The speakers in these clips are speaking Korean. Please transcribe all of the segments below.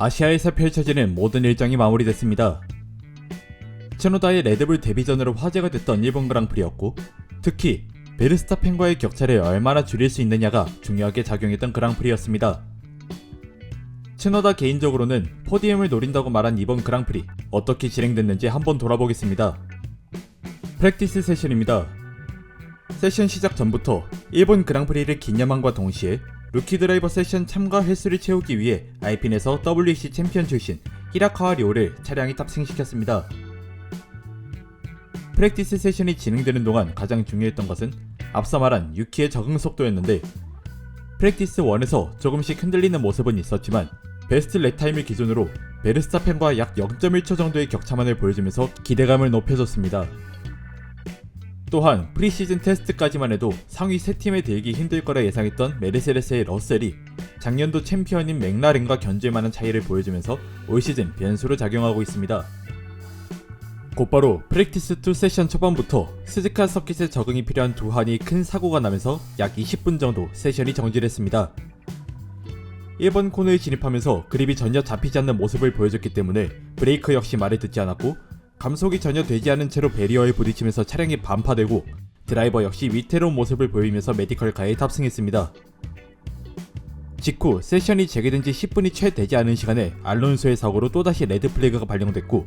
아시아에서 펼쳐지는 모든 일정이 마무리됐습니다. 츠노다의 레드불 데뷔전으로 화제가 됐던 일본 그랑프리였고, 특히 베르스타펜과의 격차를 얼마나 줄일 수 있느냐가 중요하게 작용했던 그랑프리였습니다. 츠노다 개인적으로는 포디움을 노린다고 말한 이번 그랑프리 어떻게 진행됐는지 한번 돌아보겠습니다. 프랙티스 세션입니다. 세션 시작 전부터 일본 그랑프리를 기념함과 동시에 루키 드라이버 세션 참가 횟수를 채우기 위해 알핀에서 WEC 챔피언 출신 히라카와 료를 차량에 탑승시켰습니다. 프랙티스 세션이 진행되는 동안 가장 중요했던 것은 앞서 말한 유키의 적응 속도였는데, 프랙티스 1에서 조금씩 흔들리는 모습은 있었지만 베스트 랩타임을 기준으로 베르스타펜과 약 0.1초 정도의 격차만을 보여주면서 기대감을 높여줬습니다. 또한 프리시즌 테스트까지만 해도 상위 3팀에 들기 힘들 거라 예상했던 메르세데스의 러셀이 작년도 챔피언인 맥라렌과 견줄만한 차이를 보여주면서 올 시즌 변수로 작용하고 있습니다. 곧바로 프랙티스 2 세션 초반부터 스즈카 서킷에 적응이 필요한 두 한이 큰 사고가 나면서 약 20분 정도 세션이 정지됐습니다. 1번 코너에 진입하면서 그립이 전혀 잡히지 않는 모습을 보여줬기 때문에 브레이크 역시 말을 듣지 않았고, 감속이 전혀 되지 않은 채로 베리어에 부딪히면서 차량이 반파되고, 드라이버 역시 위태로운 모습을 보이면서 메디컬카에 탑승했습니다. 직후 세션이 재개된 지 10분이 채 되지 않은 시간에 알론소의 사고로 또다시 레드 플래그가 발령됐고,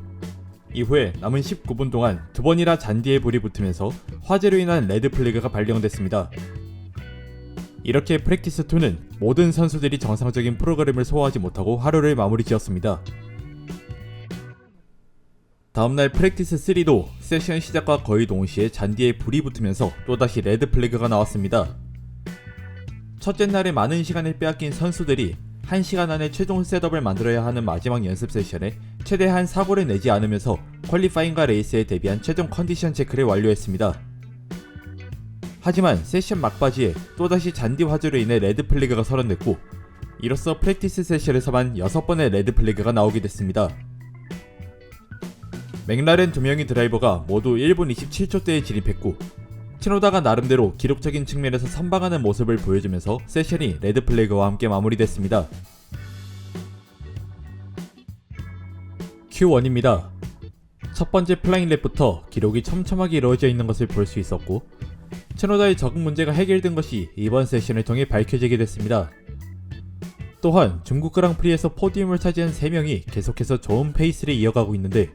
이후에 남은 19분 동안 두 번이나 잔디에 불이 붙으면서 화재로 인한 레드 플래그가 발령됐습니다. 이렇게 프랙티스 2는 모든 선수들이 정상적인 프로그램을 소화하지 못하고 하루를 마무리 지었습니다. 다음날 프랙티스 3도 세션 시작과 거의 동시에 잔디에 불이 붙으면서 또다시 레드 플래그가 나왔습니다. 첫째 날에 많은 시간을 빼앗긴 선수들이 1시간 안에 최종 셋업을 만들어야 하는 마지막 연습 세션에 최대한 사고를 내지 않으면서 퀄리파잉과 레이스에 대비한 최종 컨디션 체크를 완료했습니다. 하지만 세션 막바지에 또다시 잔디 화재로 인해 레드 플래그가 선언됐고, 이로써 프랙티스 세션에서만 6번의 레드 플래그가 나오게 됐습니다. 맥라렌 2명의 드라이버가 모두 1분 27초대에 진입했고, 츠노다가 나름대로 기록적인 측면에서 선방하는 모습을 보여주면서 세션이 레드 플래그와 함께 마무리됐습니다. Q1입니다. 첫 번째 플라잉 랩부터 기록이 촘촘하게 이루어져 있는 것을 볼 수 있었고, 츠노다의 적응 문제가 해결된 것이 이번 세션을 통해 밝혀지게 됐습니다. 또한 중국 그랑프리에서 포디움을 차지한 3명이 계속해서 좋은 페이스를 이어가고 있는데,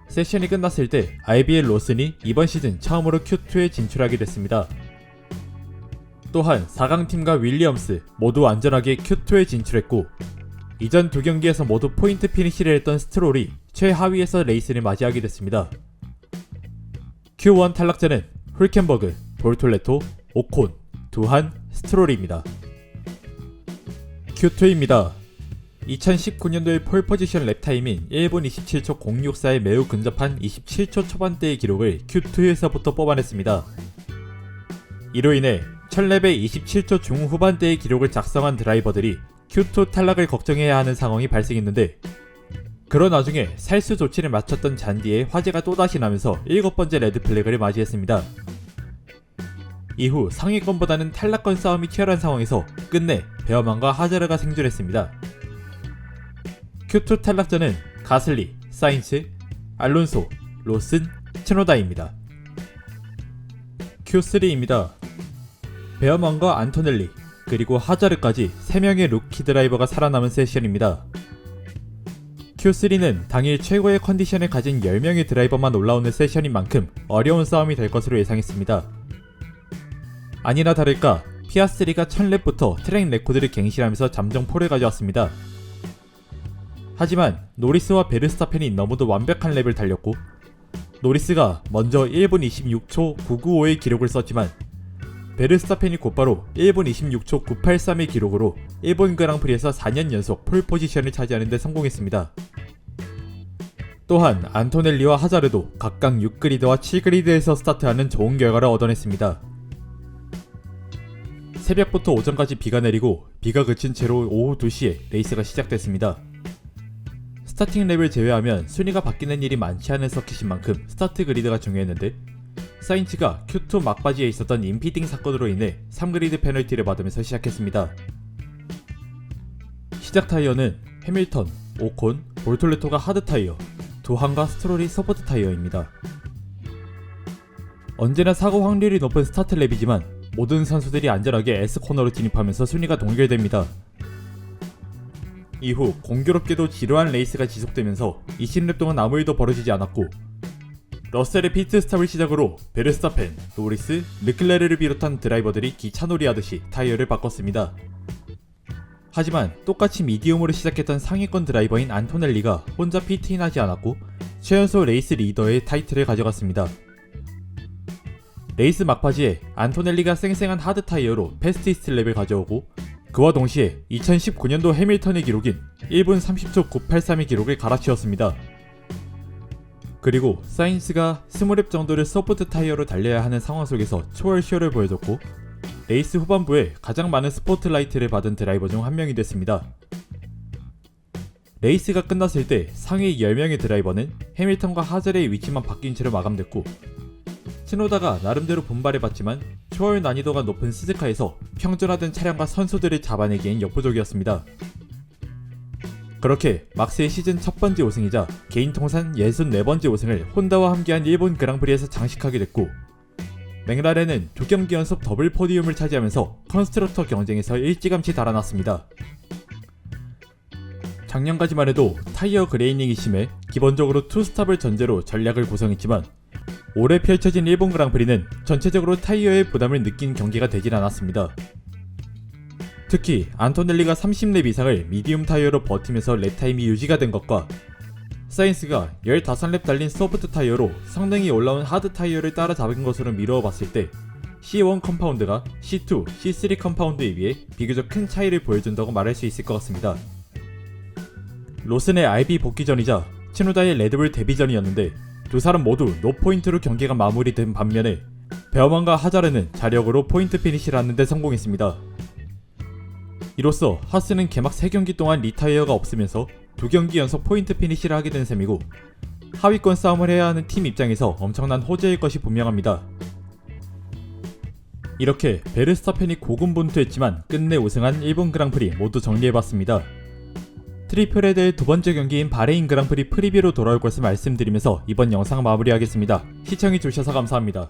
세션이 끝났을 때 IBL 로슨이 이번 시즌 처음으로 Q2에 진출하게 됐습니다. 또한 4강팀과 윌리엄스 모두 안전하게 Q2에 진출했고, 이전 두 경기에서 모두 포인트 피니시를 했던 스트롤이 최하위에서 레이스를 맞이하게 됐습니다. Q1 탈락자는 훌켄버그, 볼톨레토, 오콘, 두한, 스트롤입니다. Q2입니다. 2019년도의 폴 포지션 랩타임인 1분 27초 064에 매우 근접한 27초 초반대의 기록을 Q2에서부터 뽑아냈습니다. 이로 인해 첫 랩에 27초 중후반대의 기록을 작성한 드라이버들이 Q2 탈락을 걱정해야 하는 상황이 발생했는데, 그런 와중에 살수 조치를 마쳤던 잔디에 화재가 또다시 나면서 7번째 레드 플래그를 맞이했습니다. 이후 상위권보다는 탈락권 싸움이 치열한 상황에서 끝내 베어만과 하자르가 생존했습니다. Q2 탈락자는 가슬리, 사인츠, 알론소, 로슨, 츠노다입니다. Q3입니다. 베어만과 안토넬리, 그리고 하자르까지 3명의 루키 드라이버가 살아남은 세션입니다. Q3는 당일 최고의 컨디션을 가진 10명의 드라이버만 올라오는 세션인 만큼 어려운 싸움이 될 것으로 예상했습니다. 아니나 다를까 피아스리가 1000랩부터 트랙 레코드를 갱신하면서 잠정포를 가져왔습니다. 하지만 노리스와 베르스타펜이 너무도 완벽한 랩을 달렸고, 노리스가 먼저 1분 26초 995의 기록을 썼지만 베르스타펜이 곧바로 1분 26초 983의 기록으로 일본 그랑프리에서 4년 연속 폴 포지션을 차지하는 데 성공했습니다. 또한 안토넬리와 하자르도 각각 6그리드와 7그리드에서 스타트하는 좋은 결과를 얻어냈습니다. 새벽부터 오전까지 비가 내리고 비가 그친 채로 오후 2시에 레이스가 시작됐습니다. 스타팅 랩을 제외하면 순위가 바뀌는 일이 많지 않은 서킷인 만큼 스타트 그리드가 중요했는데, 사인츠가 Q2 막바지에 있었던 임피딩 사건으로 인해 3그리드 페널티를 받으면서 시작했습니다. 시작 타이어는 해밀턴, 오콘, 볼톨레토가 하드 타이어, 도한과 스트롤이 서포트 타이어입니다. 언제나 사고 확률이 높은 스타트 랩이지만 모든 선수들이 안전하게 S코너로 진입하면서 순위가 동결됩니다. 이후 공교롭게도 지루한 레이스가 지속되면서 20랩 동안 아무 일도 벌어지지 않았고 러셀의 피트스탑을 시작으로 베르스타펜, 노리스, 르클레르를 비롯한 드라이버들이 기차놀이 하듯이 타이어를 바꿨습니다. 하지만 똑같이 미디움으로 시작했던 상위권 드라이버인 안토넬리가 혼자 피트인하지 않았고 최연소 레이스 리더의 타이틀을 가져갔습니다. 레이스 막바지에 안토넬리가 쌩쌩한 하드 타이어로 패스티스트 랩을 가져오고 그와 동시에 2019년도 해밀턴의 기록인 1분 30초 983의 기록을 갈아치웠습니다. 그리고 사인스가 20랩 정도를 서포트 타이어로 달려야 하는 상황 속에서 초월 쇼를 보여줬고 레이스 후반부에 가장 많은 스포트라이트를 받은 드라이버 중 한 명이 됐습니다. 레이스가 끝났을 때 상위 10명의 드라이버는 해밀턴과 하젤의 위치만 바뀐 채로 마감됐고 츠노다가 나름대로 분발해봤지만 초월 난이도가 높은 스즈카에서 평준화된 차량과 선수들을 잡아내기엔 역부족이었습니다. 그렇게 막스의 시즌 첫 번째 우승이자 개인 통산 64번째 우승을 혼다와 함께한 일본 그랑프리에서 장식하게 됐고 맥라렌은 두 경기 연속 더블 포디움을 차지하면서 컨스트럭터 경쟁에서 일찌감치 달아났습니다. 작년까지만 해도 타이어 그레이닝이 심해 기본적으로 투스탑을 전제로 전략을 구성했지만 올해 펼쳐진 일본 그랑프리는 전체적으로 타이어의 부담을 느낀 경기가 되질 않았습니다. 특히 안토넬리가 30랩 이상을 미디움 타이어로 버티면서 랩타임이 유지가 된 것과 사인스가 15랩 달린 소프트 타이어로 성능이 올라온 하드 타이어를 따라잡은 것으로 미루어 봤을 때 C1 컴파운드가 C2, C3 컴파운드에 비해 비교적 큰 차이를 보여준다고 말할 수 있을 것 같습니다. 로슨의 RB 복귀 전이자 츠노다의 레드불 데뷔 전이었는데 두 사람 모두 노포인트로 경기가 마무리된 반면에 베어만과 하자르는 자력으로 포인트 피니시를 하는 데 성공했습니다. 이로써 하스는 개막 3경기 동안 리타이어가 없으면서 2경기 연속 포인트 피니시를 하게 된 셈이고 하위권 싸움을 해야 하는 팀 입장에서 엄청난 호재일 것이 분명합니다. 이렇게 베르스타펜이 고군분투했지만 끝내 우승한 일본 그랑프리 모두 정리해봤습니다. 트리플 헤드의 두 번째 경기인 바레인 그랑프리 프리뷰로 돌아올 것을 말씀드리면서 이번 영상 마무리하겠습니다. 시청해주셔서 감사합니다.